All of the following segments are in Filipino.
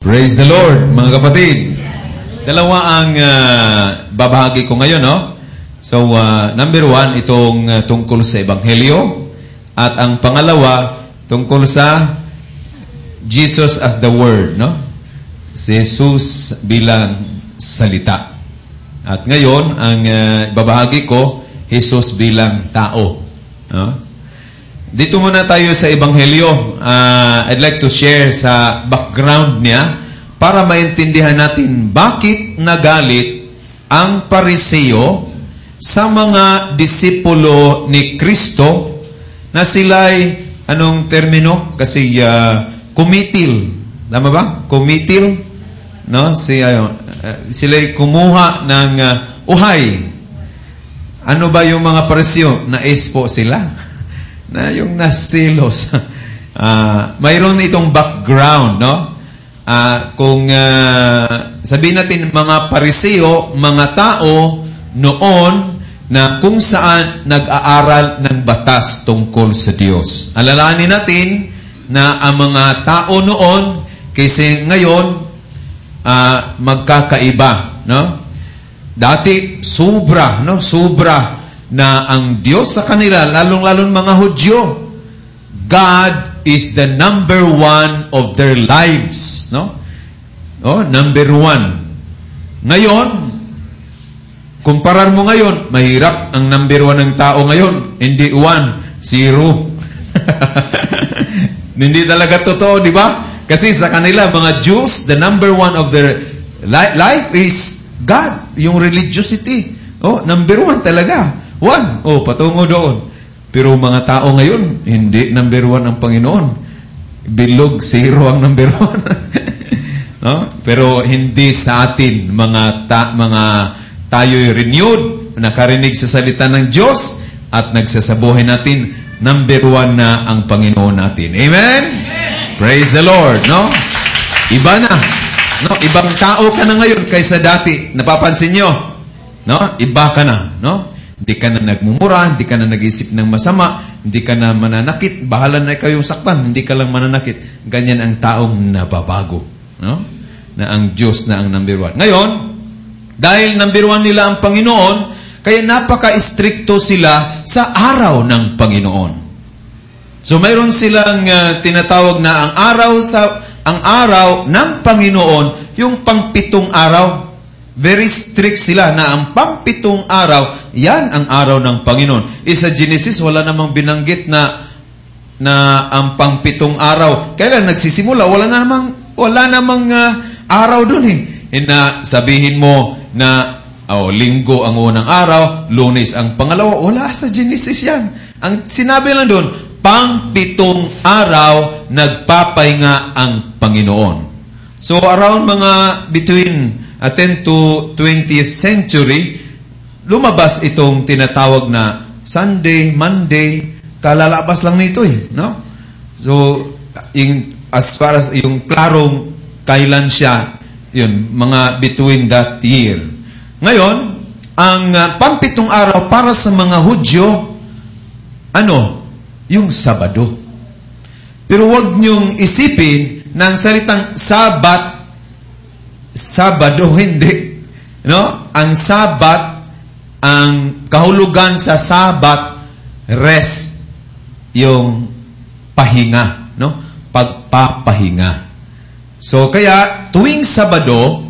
Praise the Lord, mga kapatid. Dalawa ang babahagi ko ngayon, no? So, number 1, itong tungkol sa Ebanghelyo. At ang pangalawa, tungkol sa Jesus as the Word, no? Si Jesus bilang salita. At ngayon, ang babahagi ko, Jesus bilang tao. No? Dito muna tayo sa Ebanghelyo. I'd like to share sa background niya para maintindihan natin bakit nagalit ang Pariseo sa mga disipulo ni Kristo na sila'y, anong termino? Kasi kumitil. Tama ba? Kumitil. No? Sila'y kumuha ng uhay. Ano ba yung mga Pariseo? Nais po sila. Na yung nasilos. Mayroon itong background, no? Kung sabihin natin mga Pariseo, mga tao noon na kung saan nag-aaral ng batas tungkol sa Diyos. Alalahanin natin na ang mga tao noon kasi ngayon magkakaiba, no? Dati sobra, no? Sobra na ang Diyos sa kanila, lalong-lalong mga Hudyo, God is the number 1 of their lives. No? Oh, number 1. Ngayon, kumparar mo ngayon, mahirap ang number 1 ng tao ngayon. Hindi 1, 0. Hindi talaga totoo, di ba? Kasi sa kanila, mga Jews, the number 1 of their life is God. Yung religiosity. Oh, number 1 talaga. 1. Oh, patungo doon. Pero mga tao ngayon, hindi number 1 ang Panginoon. Bilog, 0 ang number 1. No? Pero hindi sa atin, mga tayo'y renewed, nakarinig sa salita ng Diyos, at nagsasabuhay natin, number 1 na ang Panginoon natin. Amen? Praise the Lord, no? Iba na. No? Ibang tao ka na ngayon kaysa dati. Napapansin nyo? No? Iba ka na, no? Hindi ka na nagmumura, hindi ka na nag-isip ng masama, hindi ka na mananakit, bahala na ikaw yung saktan, hindi ka lang mananakit. Ganyan ang taong nababago. No? Na ang Diyos na ang number 1. Ngayon, dahil number 1 nila ang Panginoon, kaya napaka-istrikto sila sa araw ng Panginoon. So mayroon silang tinatawag na ang araw ng Panginoon, yung pang-7 araw. Very strict sila na ang pang-7 araw, yan ang araw ng Panginoon. Sa Genesis, wala namang binanggit na ang pang-7 araw. Kailan nagsisimula? Wala namang araw dun eh. Sabihin mo na linggo ang unang araw, Lunes ang pangalawa. Wala sa Genesis yan. Ang sinabi lang dun, pang-7 araw, nagpapahinga ang Panginoon. So around mga between 10 to 20th century, lumabas itong tinatawag na Sunday, Monday, kalalabas lang nito eh, no? So, as far as yung klarong kailan siya, yun, mga between that year. Ngayon, ang pang-7 araw para sa mga Hudyo, yung Sabado. Pero wag niyong isipin na ang salitang Sabado, hindi. No? Ang Sabat, ang kahulugan sa Sabat, rest, yung pahinga. No? Pagpapahinga. So, kaya, tuwing Sabado,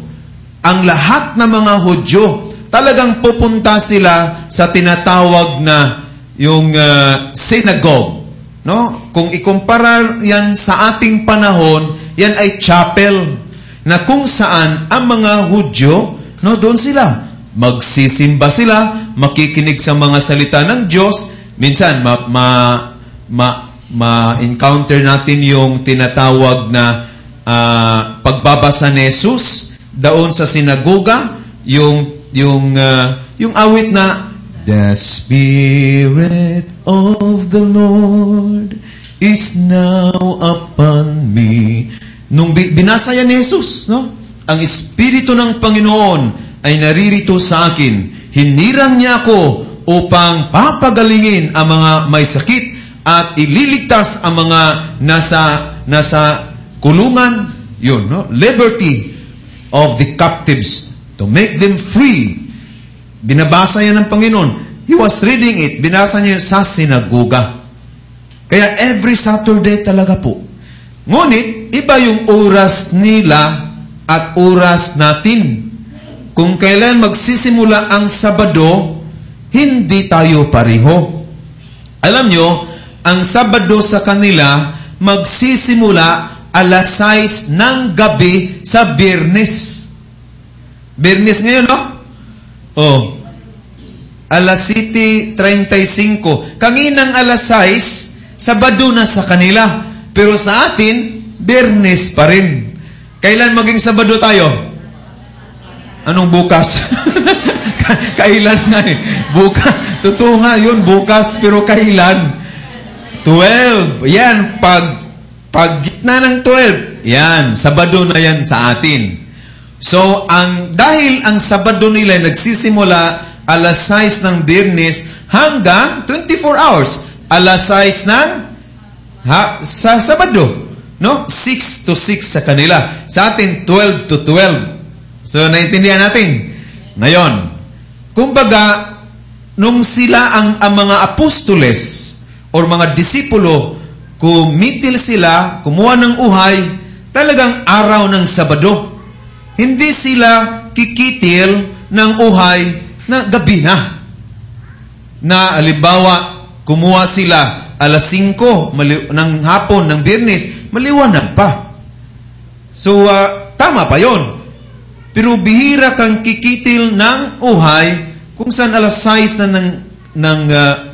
ang lahat ng mga Hudyo, talagang pupunta sila sa tinatawag na yung synagogue. No? Kung ikumpara yan sa ating panahon, yan ay chapel na kung saan ang mga Hudyo, no, doon sila. Magsisimba sila, makikinig sa mga salita ng Diyos. Minsan, ma-encounter natin yung tinatawag na pagbabasa ni Jesus doon sa sinagoga, yung awit na, The Spirit of the Lord is now upon me. Nung binasa yan ni Jesus, no? Ang Espiritu ng Panginoon ay naririto sa akin. Hinirang niya ako upang papagalingin ang mga may sakit at ililigtas ang mga nasa kulungan, Yun, no? Liberty of the captives, to make them free. Binabasa yan ng Panginoon. He was reading it. Binasa niya sa sinagoga. Kaya every Saturday talaga po. Ngunit, iba yung oras nila at oras natin. Kung kailan magsisimula ang Sabado, hindi tayo pareho. Alam nyo, ang Sabado sa kanila magsisimula alas 6 ng gabi sa Biyernes. Biyernes ngayon, no? Oh. Alas 7:35. Kanginang alas 6, Sabado na sa kanila. Pero sa atin, Biyernes pa rin. Kailan maging Sabado tayo? Anong bukas? Kailan nga eh? Bukas. Totoo nga yun, bukas. Pero kailan? 12. Yan, pag gitna ng 12, yan, Sabado na yan sa atin. So, dahil ang Sabado nila nagsisimula alas 6 ng Biyernes hanggang 24 hours. Alas 6 ng sa Sabado. No? 6 to 6 sa kanila. Sa atin, 12 to 12. So, naintindihan natin. Ngayon, kumbaga, nung sila ang mga apostoles or mga disipulo, kumitil sila, kumuha ng uhay, talagang araw ng Sabado. Hindi sila kikitil ng uhay na gabi na. Na, halimbawa, kumuha sila alas 5 ng hapon ng Biyernes, maliwanag pa. So, tama pa yon. Pero bihira kang kikitil ng uhay kung saan alas 6 na ng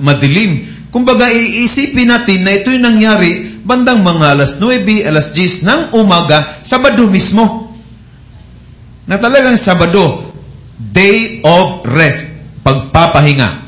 madilim. Kumbaga, iisipin natin na ito'y nangyari bandang mga alas 9, alas 10 ng umaga, Sabado mismo. Na talagang Sabado, day of rest, pagpapahinga.